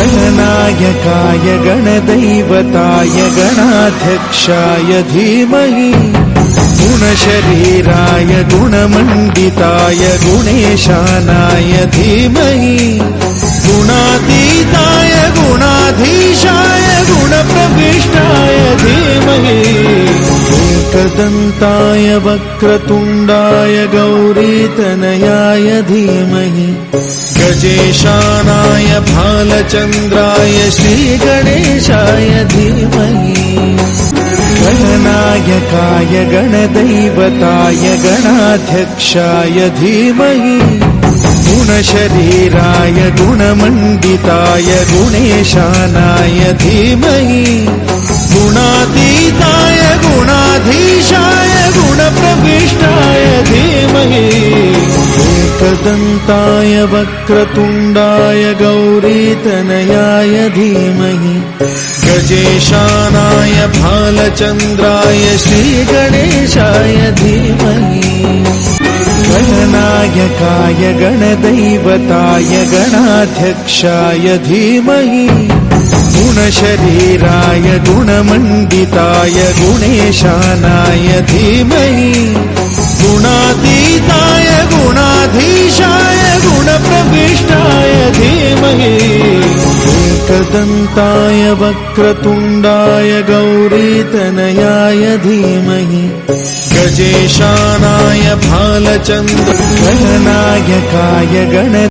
गणनायकाय गणदैवताय गणाध्यक्षाय धीमहि गुणशरीराय गुणमण्डिताय गुणेशानाय धीमहि गुणातीताय गुणाधीशाय गुणप्रविष्टाय धीमहि एकदन्ताय वक्रतुण्डाय गौरीतनयाय धीमहि गजेशानाय भालचन्द्राय श्रीगणेशाय धीमहि गणनायकाय गणदैवताय गणाध्यक्षाय धीमहि गुणशरीराय गुणमण्डिताय गुणेशानाय धीमहि गुणातीताय गुणाधीशाय गुणप्रविष्टाय धीमहि एकदन्ताय वक्रतुण्डाय गौरीतनयाय धीमहि गजेशानाय भालचन्द्राय श्रीगणेशाय धीमहि गणनायकाय गणदैवताय गणाध्यक्षाय धीमहि गुणशरीराय गुणमण्डिताय गुणेशानाय धीमहि गुणातीताय गुणाधीशाय गुणप्रविष्टाय धीमहि एकदन्ताय वक्रतुण्डाय गौरीतनयाय धीमहि गजेशानाय भालचन्द्राय गणनायकाय गण